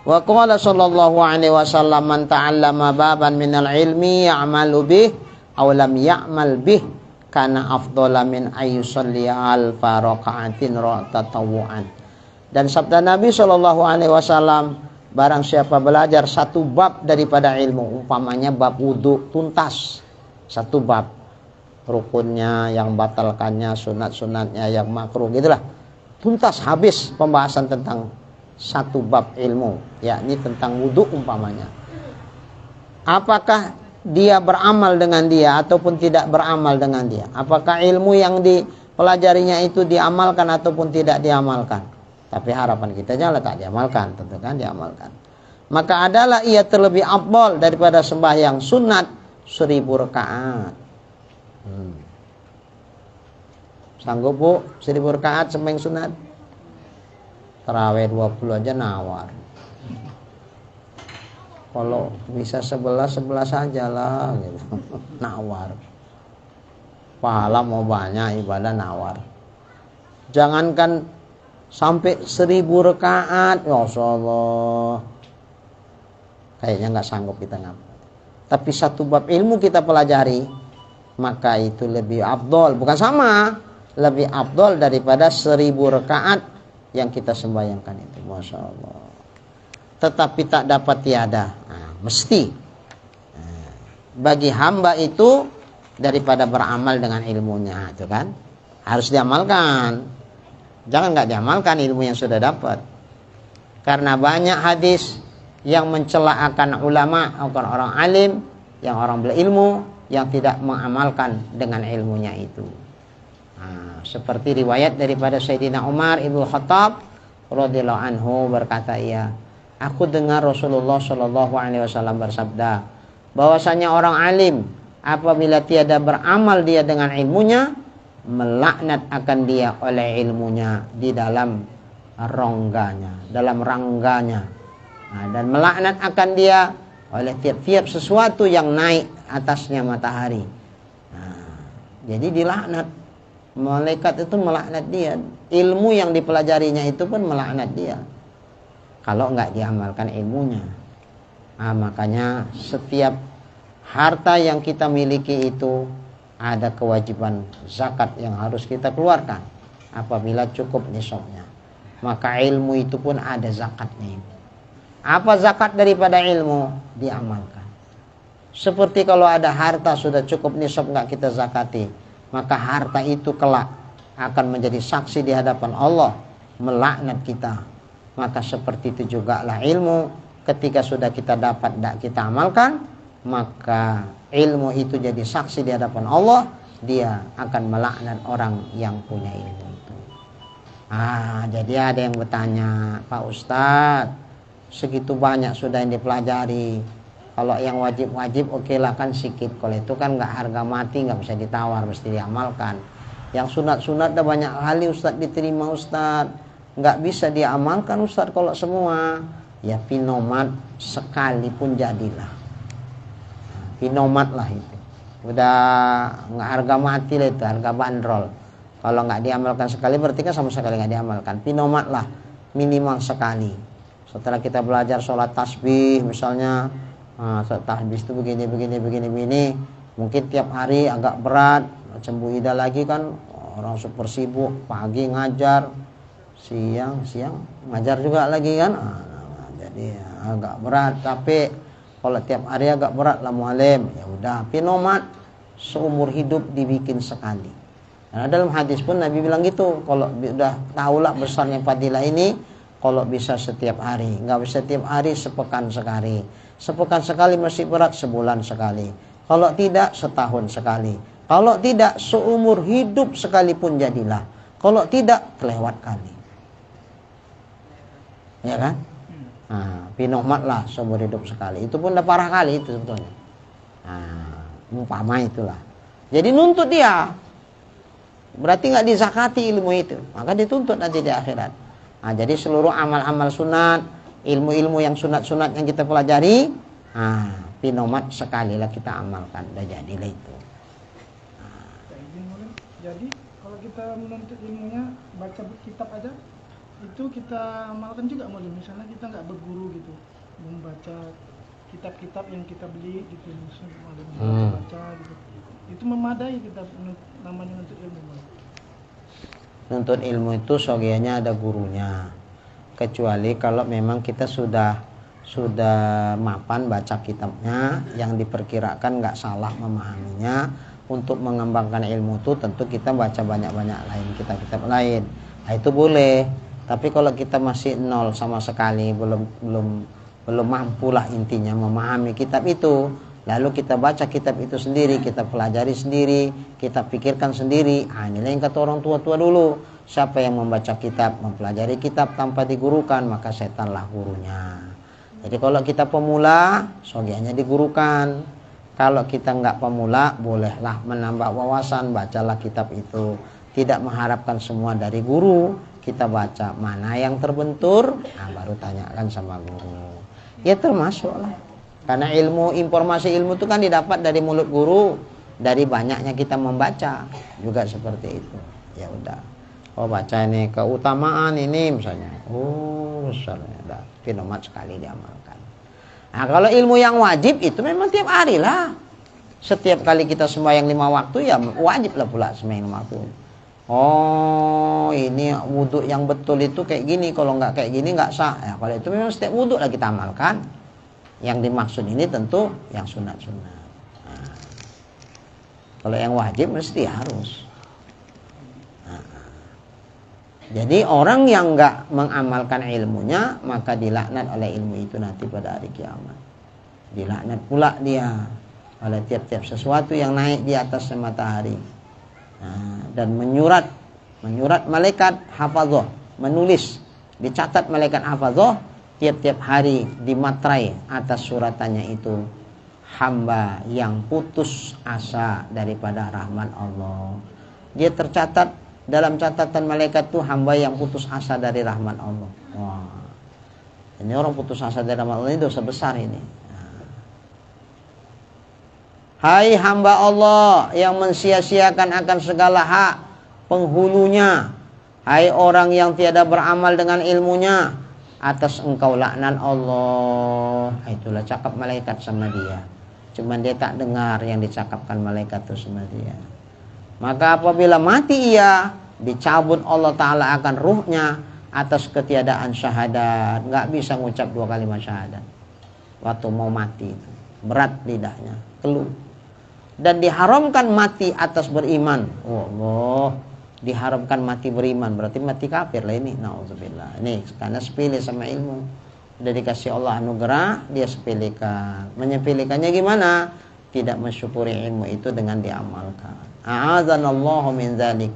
Speaker 1: Wa qala sallallahu alaihi wasallam, man ta'allama baban minal ilmi ya'malu bih aw lam ya'mal bih kana afdhala min ayyusalli alfa raka'atin tatawwu'an. Dan sabda Nabi sallallahu alaihi wasallam, barang siapa belajar satu bab daripada ilmu, umpamanya bab wudu tuntas, satu bab, rukunnya, yang batalkannya, sunat-sunatnya, yang makruh, gitulah, tuntas habis pembahasan tentang satu bab ilmu, yakni tentang wudu umpamanya. Apakah dia beramal dengan dia ataupun tidak beramal dengan dia? Apakah ilmu yang dipelajarinya itu diamalkan ataupun tidak diamalkan? Tapi harapan kita janganlah tak diamalkan, tentu kan diamalkan. Maka adalah ia terlebih afdal daripada sembahyang sunat 1000 rakaat. Sanggup Bu 1000 rakaat sembahyang sunat? Tarawih 20 aja nawar. Kalau bisa 11 aja lah gitu. Nawar. Pahala mau banyak, ibadah nawar. Jangankan sampai 1000 rakaat, ya Allah, kayaknya nggak sanggup kita ngapal. Tapi satu bab ilmu kita pelajari, maka itu lebih afdol, bukan sama, lebih afdol daripada 1000 rakaat yang kita sembahyangkan itu. Masya Allah. Tetapi tak dapat tiada, mesti bagi hamba itu daripada beramal dengan ilmunya, itu kan harus diamalkan. Jangan nggak diamalkan ilmu yang sudah dapat. Karena banyak hadis yang mencela akan ulama, akan orang alim, yang orang berilmu, yang tidak mengamalkan dengan ilmunya itu. Seperti riwayat daripada Sayyidina Umar Ibnu Khattab radhiyallahu anhu, berkata ia, aku dengar Rasulullah Shallallahu alaihi wasallam bersabda, bahwasanya orang alim apabila tiada beramal dia dengan ilmunya, melaknat akan dia oleh ilmunya di dalam rongganya, dalam rangganya. Dan melaknat akan dia oleh tiap-tiap sesuatu yang naik atasnya matahari. Jadi dilaknat. Malaikat itu melaknat dia. Ilmu yang dipelajarinya itu pun melaknat dia kalau nggak diamalkan ilmunya. Makanya setiap harta yang kita miliki itu ada kewajiban zakat yang harus kita keluarkan apabila cukup nisabnya. Maka ilmu itu pun ada zakatnya. Apa zakat daripada ilmu? Diamalkan. Seperti kalau ada harta sudah cukup nisab nggak kita zakati, maka harta itu kelak akan menjadi saksi di hadapan Allah, melaknat kita. Maka seperti itu juga lah ilmu, ketika sudah kita dapat tidak kita amalkan, maka ilmu itu jadi saksi di hadapan Allah, dia akan melaknat orang yang punya ilmu itu. Jadi ada yang bertanya, Pak Ustadz, segitu banyak sudah yang dipelajari, kalau yang wajib-wajib oke lah kan sikit, kalau itu kan nggak harga mati, nggak bisa ditawar, mesti diamalkan. Yang sunat-sunat dah banyak kali Ustadz diterima Ustadz, nggak bisa diamalkan Ustadz kalau semua. Ya pinomat sekalipun jadilah, pinomat lah itu, udah nggak harga mati lah itu, harga bandrol. Kalau nggak diamalkan sekali berarti kan sama sekali nggak diamalkan. Pinomat lah minimal sekali. Setelah kita belajar sholat tasbih misalnya, tasbih itu begini, mungkin tiap hari agak berat. Macam Bu Ida lagi kan orang super sibuk, pagi ngajar, siang ngajar juga lagi kan. Jadi agak berat, tapi kalau tiap hari agak berat lah mualim, ya udah pinomat seumur hidup dibikin sekali. Nah, dalam hadis pun Nabi bilang gitu, kalau udah tahulah besarnya fadilah ini, kalau bisa setiap hari, nggak bisa setiap hari, sepekan sekali. Sepekan sekali masih berat, sebulan sekali. Kalau tidak setahun sekali. Kalau tidak seumur hidup sekalipun jadilah. Kalau tidak kelewat kali. Ya kan? Pinomat lah seumur hidup sekali. Itu pun udah parah kali itu sebetulnya. Umpama itulah. Jadi nuntut dia. Berarti nggak dizakati ilmu itu, maka dituntut nanti di akhirat. Jadi seluruh amal-amal sunat, ilmu-ilmu yang sunat-sunat yang kita pelajari, pinomat sekali lah kita amalkan, udah jadilah itu.
Speaker 3: Jadi kalau kita menuntut ilmunya baca kitab aja, itu kita amalkan juga malah. Misalnya kita nggak berguru gitu, membaca kitab-kitab yang kita beli gitu, misalnya baca gitu, itu memadai kita namanya nuntut ilmu.
Speaker 1: Nuntut ilmu itu sogianya ada gurunya, kecuali kalau memang kita sudah mapan baca kitabnya, yang diperkirakan nggak salah memahaminya. Untuk mengembangkan ilmu itu tentu kita baca banyak-banyak lain, kitab-kitab lain. Itu boleh. Tapi kalau kita masih nol sama sekali, belum mampulah intinya memahami kitab itu, lalu kita baca kitab itu sendiri, kita pelajari sendiri, kita pikirkan sendiri. Inilah yang kata orang tua-tua dulu, siapa yang membaca kitab, mempelajari kitab tanpa digurukan, maka setanlah gurunya. Jadi kalau kita pemula, sogianya digurukan. Kalau kita nggak pemula, bolehlah menambah wawasan, bacalah kitab itu. Tidak mengharapkan semua dari guru, kita baca mana yang terbentur, baru tanyakan sama guru. Ya termasuklah. Karena informasi ilmu itu kan didapat dari mulut guru, dari banyaknya kita membaca, juga seperti itu. Ya udah, baca ini keutamaan ini misalnya, misalnya, pinomat sekali diamalkan. Nah kalau ilmu yang wajib itu memang tiap hari lah. Setiap kali kita sembahyang 5 waktu ya wajib lah pula sembahyang 5 waktu. Ini wudhu yang betul itu kayak gini, kalau nggak kayak gini nggak sah. Ya, kalau itu memang setiap wudhu lah kita amalkan. Yang dimaksud ini tentu yang sunat-sunat. Kalau yang wajib mesti harus. Jadi orang yang enggak mengamalkan ilmunya, maka dilaknat oleh ilmu itu nanti pada hari kiamat. Dilaknat pula dia oleh tiap-tiap sesuatu yang naik di atas matahari. Dan menyurat malaikat hafadzah, menulis, dicatat malaikat hafadzah tiap-tiap hari di materai atas suratannya itu, hamba yang putus asa daripada rahmat Allah. Dia tercatat dalam catatan malaikat itu hamba yang putus asa dari rahmat Allah. Ini orang putus asa dari rahmat Allah ini dosa besar ini. Hai hamba Allah yang mensia-siakan akan segala hak penghulunya, hai orang yang tiada beramal dengan ilmunya, atas engkau laknat Allah. Itulah cakap malaikat sama dia. cuman dia tak dengar yang dicakapkan malaikat itu sama dia. Maka apabila mati ia, dicabut Allah Ta'ala akan ruhnya atas ketiadaan syahadat. Nggak bisa ngucap 2 kalimat syahadat waktu mau mati itu. Berat lidahnya, keluh. Dan diharamkan mati atas beriman. Allah, diharamkan mati beriman, berarti mati kafir lah ini. Nauzubillah. Ini karena sepele sama ilmu. Udah dikasih Allah anugerah, dia sepelekan. Menyepelekannya gimana? Tidak mensyukuri ilmu itu dengan diamalkan. A'adzanallahu min dzalik.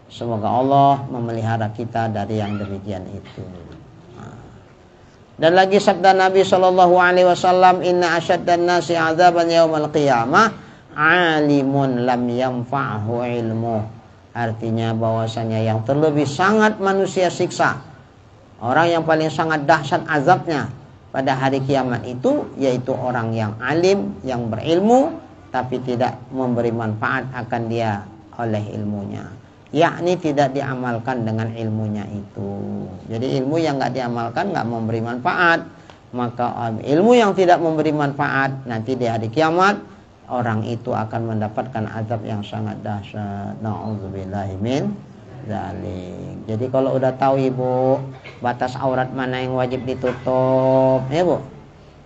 Speaker 1: Semoga Allah memelihara kita dari yang demikian itu. Dan lagi sabda Nabi sallallahu alaihi wasallam, inna asyaddan nasi 'adzaban yaumal qiyamah alimun lam yanfa'hu ilmu. Artinya bahwasanya yang terlebih sangat manusia siksa, orang yang paling sangat dahsyat azabnya pada hari kiamat itu yaitu orang yang alim, yang berilmu tapi tidak memberi manfaat akan dia oleh ilmunya, yakni tidak diamalkan dengan ilmunya itu. Jadi ilmu yang nggak diamalkan nggak memberi manfaat, maka ilmu yang tidak memberi manfaat nanti di hari kiamat orang itu akan mendapatkan azab yang sangat dahsyat. Nauzubillahi min dzalik. Jadi kalau udah tahu ibu batas aurat mana yang wajib ditutup, ya bu,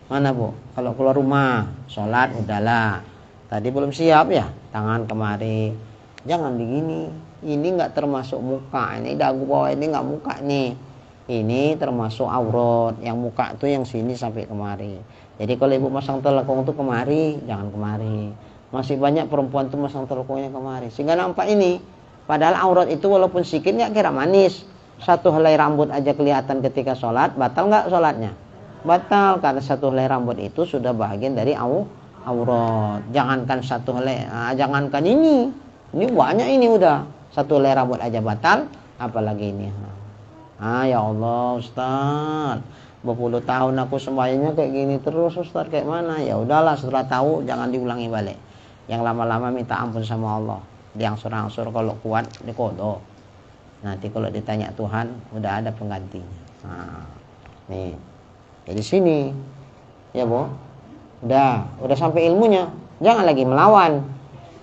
Speaker 1: mana bu? Kalau keluar rumah, sholat udahlah. Tadi belum siap ya, tangan kemari. Jangan begini. Ini nggak termasuk muka. Ini dagu bawah ini nggak muka nih. Ini termasuk aurat. Yang muka itu yang sini sampai kemari. Jadi kalau ibu masang telekung itu kemari, jangan kemari. Masih banyak perempuan tuh masang telekungnya kemari, sehingga nampak ini. Padahal aurat itu walaupun sikit nggak kira manis. 1 helai rambut aja kelihatan ketika sholat, batal nggak sholatnya? Batal, karena 1 helai rambut itu sudah bagian dari aurat. Jangankan 1 helai, jangankan ini banyak ini udah 1 helai rambut aja batal, apalagi ini. Ya Allah Ustaz, berpuluh tahun aku sembahyangnya kayak gini terus Ustaz, kayak mana? Ya udahlah, setelah tahu jangan diulangi balik. Yang lama-lama minta ampun sama Allah. Diangsur-angsur, kalau kuat dikodok. Nanti kalau ditanya Tuhan udah ada penggantinya. Nih, jadi sini ya bu, udah sampai ilmunya, jangan lagi melawan.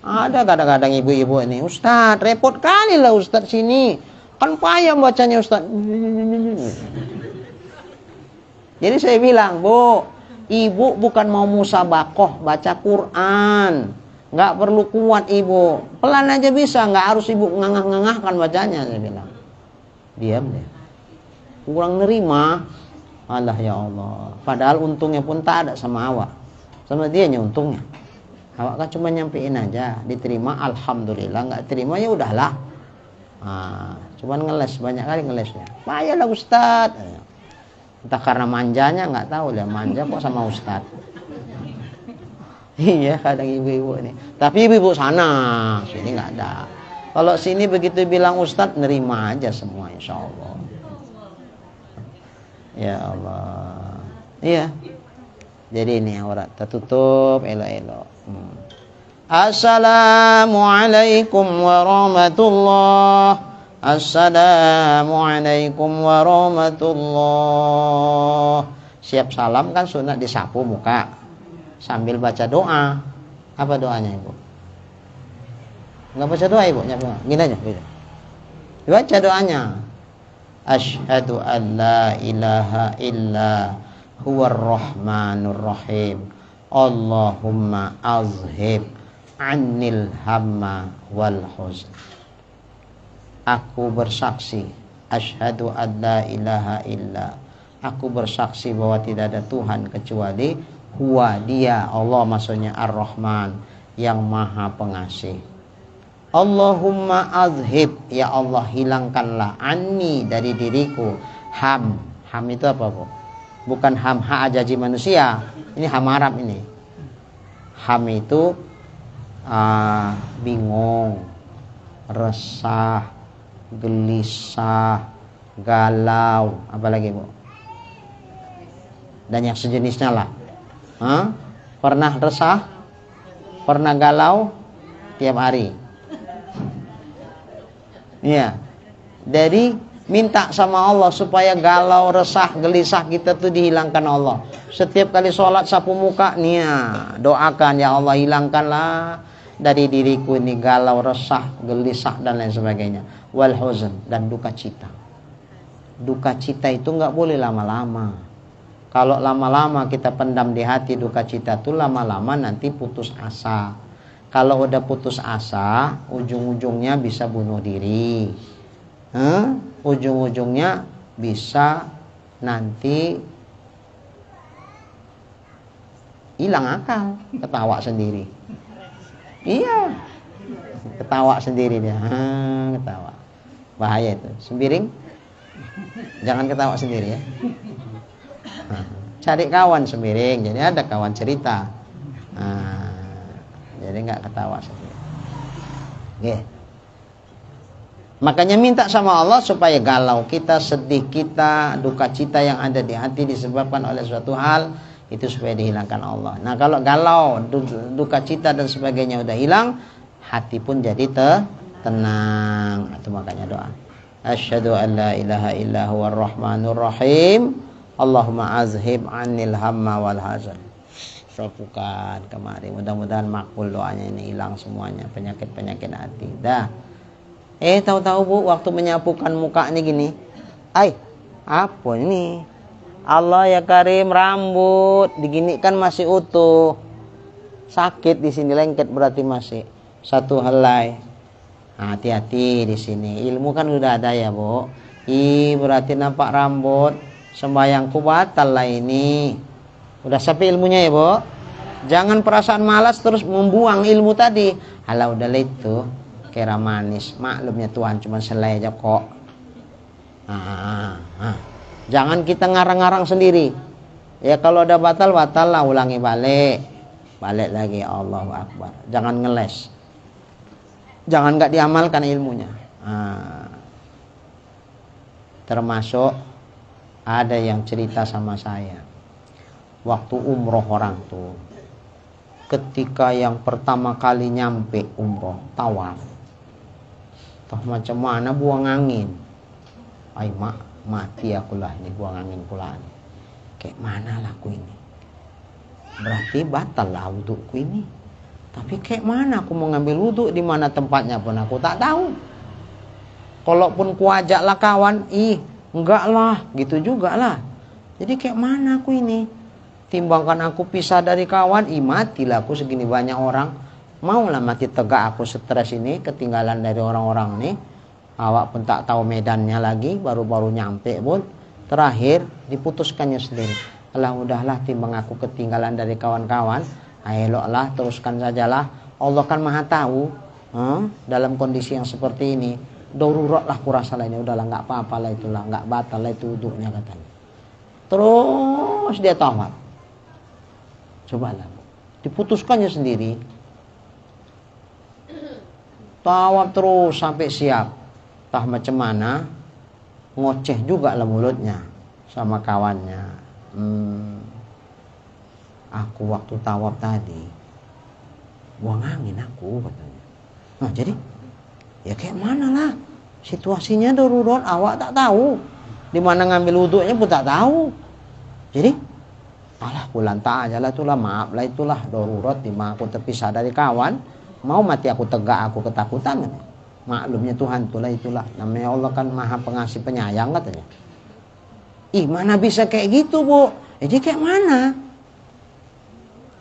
Speaker 1: Ada kadang-kadang ibu-ibu ini, Ustaz repot kali lah Ustaz sini, kan payah bacanya Ustaz. Jadi saya bilang, bu, ibu bukan mau musabakoh baca Quran, nggak perlu kuat ibu, pelan aja bisa, nggak harus ibu ngangah-ngangahkan bacanya. Saya bilang, diam deh, kurang nerima. Allah ya Allah, padahal untungnya pun tak ada sama awak, sama dia nya untungnya. Awak kan cuma nyampein aja, diterima alhamdulillah, nggak terima ya udahlah. Cuman ngeles, banyak kali ngelesnya. Payahlah Ustaz. Entah karena manjanya, nggak tahu lah, manja kok sama Ustaz. Iya, kadang ibu-ibu ini. Tapi ibu-ibu sana, sini nggak ada. Kalau sini begitu bilang Ustaz, nerima aja semua insya Allah. Ya Allah. Iya. Jadi ini aurat tertutup elok-elok. Assalamualaikum warahmatullahi. Assalamualaikum warahmatullahi. Siap salam kan sunat disapu muka sambil baca doa. Apa doanya ibu? Nggak baca doa ibu? Gini aja. Baca doanya. Asyhadu an la ilaha illa huwar rahmanur rahim. Allahumma azhib annil hamma wal huzn. Aku bersaksi, asyhadu an la ilaha illa, aku bersaksi bahwa tidak ada Tuhan kecuali huwa, dia Allah, maksudnya ar-Rahman, yang maha pengasih. Allahumma azhib, ya Allah hilangkanlah, anni, dari diriku, ham itu apa bu? Bukan ham ha ajaji manusia, ini ham Arab ini. Ham itu bingung, resah, gelisah, galau, apalagi bu? Dan yang sejenisnya lah. Pernah resah, pernah galau tiap hari. Iya. Dari Minta sama Allah supaya galau, resah, gelisah kita tuh dihilangkan Allah. Setiap kali sholat sapu muka, doakan, ya Allah hilangkanlah dari diriku ini galau, resah, gelisah dan lain sebagainya. Wal huzn, dan duka cita. Duka cita itu nggak boleh lama-lama. Kalau lama-lama kita pendam di hati duka cita tuh, lama-lama nanti putus asa. Kalau udah putus asa, ujung-ujungnya bisa bunuh diri. Ujung-ujungnya bisa nanti hilang akal, ketawa sendiri. Iya, ketawa sendiri dia, ketawa. Bahaya itu, sembiring. Jangan ketawa sendiri ya. Cari kawan sembiring, jadi ada kawan cerita. Jadi nggak ketawa sendiri. Oke. Makanya minta sama Allah supaya galau kita, sedih kita, duka cita yang ada di hati disebabkan oleh suatu hal itu supaya dihilangkan Allah. Nah kalau galau, duka cita dan sebagainya udah hilang, hati pun jadi tenang. Itu makanya doa. Asyhadu an la ilaha illa huwar rahmanur rahim. Allahumma azhib anil hamma wal hazan. Sopukan kemari. Mudah-mudahan makbul doanya ini, hilang semuanya penyakit-penyakit hati. Dah. Tahu-tahu Bu, waktu menyapukan muka ini gini. Apa ini? Allah ya Karim, rambut diginikan masih utuh. Sakit di sini, lengket berarti masih satu helai. Hati-hati di sini. Ilmu kan udah ada ya Bu. Berarti nampak rambut. Sembayangku batal lah ini. Udah sampai ilmunya ya Bu. Jangan perasaan malas terus membuang ilmu tadi. Alah udahlah itu. Kira manis, maklumnya Tuhan cuma selai aja kok. Jangan kita ngarang-ngarang sendiri. Ya kalau udah batal lah, ulangi balik lagi, Allahu Akbar. Jangan ngeles, jangan nggak diamalkan ilmunya. Termasuk ada yang cerita sama saya waktu umroh orang tuh, ketika yang pertama kali nyampe umroh tawaf. Macam mana buang angin, mati aku lah ini, buang angin pula nih. Kayak mana lah aku ini, berarti batal lah wudukku ini. Tapi kayak mana aku mau ngambil wuduk, di mana tempatnya pun aku tak tahu. Kalaupun ku ajak lah kawan, enggak lah, gitu juga lah. Jadi kayak mana aku ini, timbangkan aku pisah dari kawan, matilah aku segini banyak orang. Maulah mati tegak aku, stres ini, ketinggalan dari orang-orang nih. Awak pun tak tahu medannya lagi, baru-baru nyampe pun. Terakhir diputuskannya sendiri. Alah udahlah, timbang aku ketinggalan dari kawan-kawan, eloklah teruskan sajalah. Allah kan maha tahu. Dalam kondisi yang seperti ini, darurat lah kurasa lah ini, udahlah nggak apa-apa lah itulah, nggak batal lah itu wuduknya katanya. Terus dia tawaf. Cobalah, diputuskannya sendiri. Tawaf terus sampai siap. Tah macam mana, ngoceh juga lah mulutnya sama kawannya. Aku waktu tawaf tadi buang angin aku katanya. Nah jadi ya kayak mana lah, situasinya darurat, awak tak tahu. Di mana ngambil wuduknya pun tak tahu. Jadi alah kulanta aja lah itulah, maaf lah itulah darurat, di mana aku terpisah dari kawan. Mau mati aku tegak, aku ketakutan. Maklumnya Tuhan itulah. Namanya Allah kan maha pengasih penyayang katanya. Mana bisa kayak gitu Bu? Jadi kayak mana?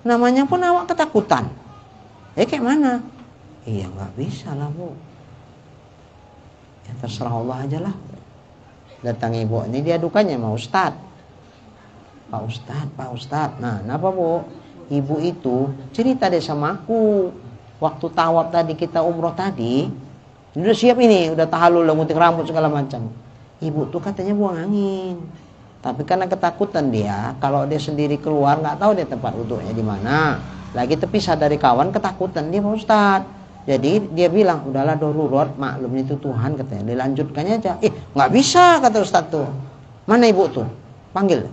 Speaker 1: Namanya pun awak ketakutan. Kayak mana? Nggak bisa lah Bu. Ya terserah Allah aja lah. Datang ibu ini, dia dukanya sama Ustadz. Pak Ustadz. Nah kenapa Bu? Ibu itu cerita deh sama aku. Waktu tawaf tadi, kita umroh tadi, udah siap ini, udah tahallul, udah gunting rambut segala macam. Ibu tuh katanya buang angin, tapi karena ketakutan dia, kalau dia sendiri keluar nggak tahu dia tempat wuduknya di mana. Lagi terpisah dari kawan, ketakutan dia Pak Ustadz. Jadi dia bilang, udahlah darurat, maklumnya itu Tuhan katanya, dilanjutkannya aja. Nggak bisa kata Ustadz tuh. Mana ibu tuh? Panggil.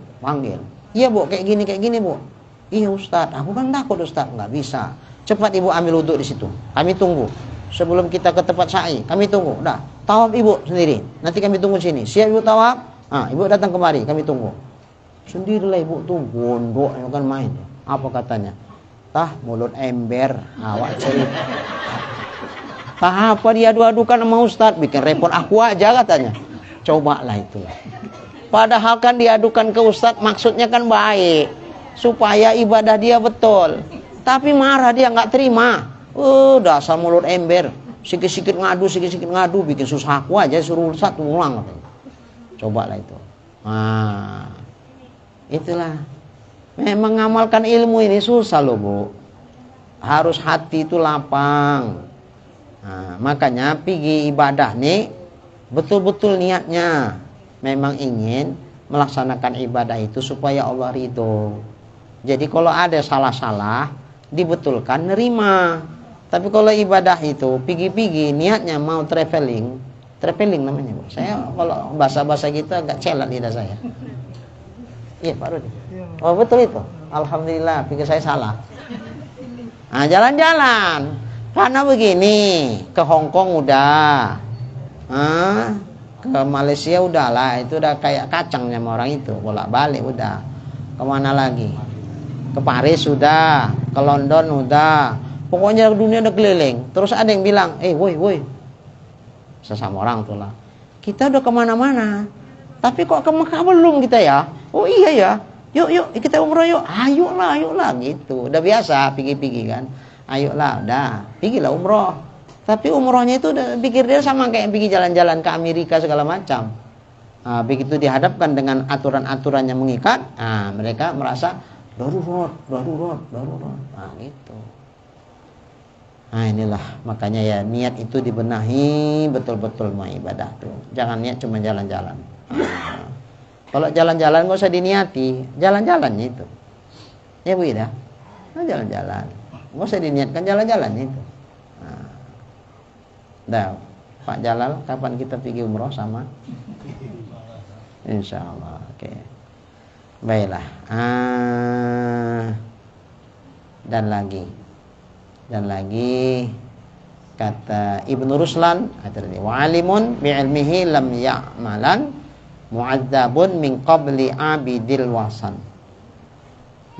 Speaker 1: Iya Bu, kayak gini Bu. Iya Ustadz, aku kan takut Ustadz. Nggak bisa. Cepat ibu ambil wuduk di situ. Kami tunggu. Sebelum kita ke tempat sa'i, kami tunggu. Udah, Tawaf ibu sendiri. Nanti kami tunggu sini. Siap ibu tawaf? Ibu datang kemari, kami tunggu. Sendirilah ibu tuh gondok kan main. Apa katanya? Tah mulut ember, awak cerita. Tah apa diadu-adukan sama Ustadz, bikin repot aku aja katanya. Cobalah itulah. Padahal kan diadukan ke Ustadz maksudnya kan baik, supaya ibadah dia betul. Tapi marah dia nggak terima. Dasar mulut ember, sikit-sikit ngadu, bikin susah aku aja, suruh Ustadz ulang katanya. Cobalah itu. Itulah. Memang mengamalkan ilmu ini susah loh bu. Harus hati itu lapang. Makanya pergi ibadah nih betul-betul niatnya memang ingin melaksanakan ibadah itu supaya Allah ridho. Jadi kalau ada salah-salah dibetulkan, nerima. Tapi kalau ibadah itu pergi-pergi niatnya mau traveling namanya bu. Saya kalau bahasa kita agak celat lidah saya. Iya Pak Rudi. Oh betul itu. Alhamdulillah, pikir saya salah. Jalan-jalan. Karena begini, ke Hong Kong udah, ke Malaysia udahlah, itu udah kayak kacang sama orang itu, bolak-balik udah. Kemana lagi? Ke Paris udah, ke London udah. Pokoknya dunia udah keliling. Terus ada yang bilang, woi, sesama orang tuh lah. Kita udah kemana-mana, tapi kok ke Mekah belum kita ya? Oh iya ya. Yuk kita umroh yuk. Ayolah gitu. Udah biasa pergi-pergi kan. Ayolah udah, pergilah umroh. Tapi umrohnya itu udah pikir dia sama kayak pergi jalan-jalan ke Amerika segala macam. Begitu dihadapkan dengan aturan-aturan yang mengikat, mereka merasa darurat. Gitu. Inilah makanya ya niat itu dibenahi betul-betul mau ibadah tuh. Jangan niat cuma jalan-jalan. Kalau jalan-jalan nggak usah diniati, jalan-jalannya itu. Ya Bu Ida, jalan-jalan, nggak usah diniatkan jalan-jalan itu. Pak Jalal, kapan kita pergi umroh sama? Insya Allah, oke. Baiklah. Dan lagi kata Ibnu Ruslan, wa alimun bi'ilmihi lam ya'malan mu'adzabun min qabli abidil wasan.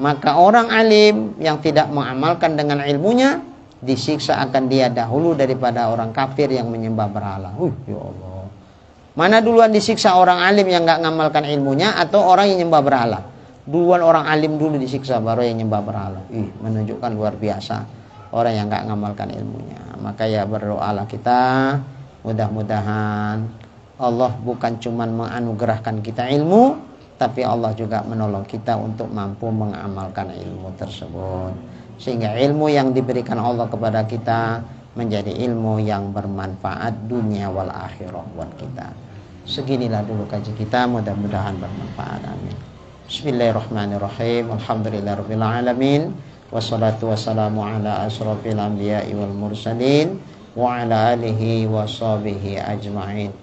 Speaker 1: Maka orang alim yang tidak mengamalkan dengan ilmunya disiksa akan dia dahulu daripada orang kafir yang menyembah berhala. Ya Allah. Mana duluan disiksa orang alim yang enggak mengamalkan ilmunya atau orang yang nyembah berhala? Duluan orang alim dulu disiksa baru yang nyembah berhala. Menunjukkan luar biasa orang yang enggak mengamalkan ilmunya. Maka ya berdoalah kita, mudah-mudahan Allah bukan cuma menganugerahkan kita ilmu, tapi Allah juga menolong kita untuk mampu mengamalkan ilmu tersebut. Sehingga ilmu yang diberikan Allah kepada kita menjadi ilmu yang bermanfaat dunia wal akhirah buat kita. Seginilah dulu kaji kita, mudah-mudahan bermanfaat. Amin. Bismillahirrahmanirrahim. Alhamdulillahirabbil alamin. Wassalatu wassalamu ala asrofil anbiya'i wal mursalin wa ala alihi wa sahbihi ajma'in.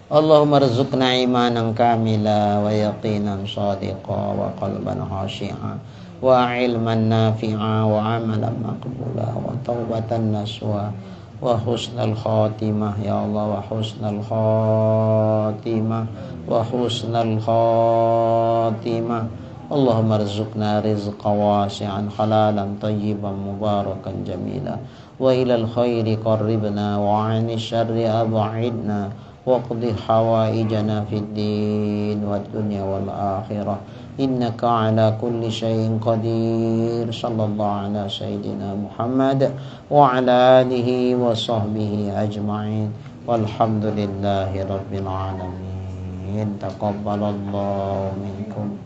Speaker 1: Allahumma rizqna imanan kamila wa yaqinan sadiqa wa qalban khashi'a wa ilman nafi'a wa amalan maqbula wa taubatan naswa wa husnal khatimah ya Allah, wa husnal khatimah wa husnal khatimah. Allahumma rizqna rizqa wasi'an halalan tayyiban mubarakan jamila wa ilal khairi qarribna wa 'anil syarri ab'idna waqdi hawaijana fid din wad dunya wal akhirah innaka ala kulli syai'in qadir. Sallallahu ala sayyidina Muhammad wa ala alihi wa sahbihi ajma'in walhamdulillahi rabbil alamin. Taqabbalallahu minkum.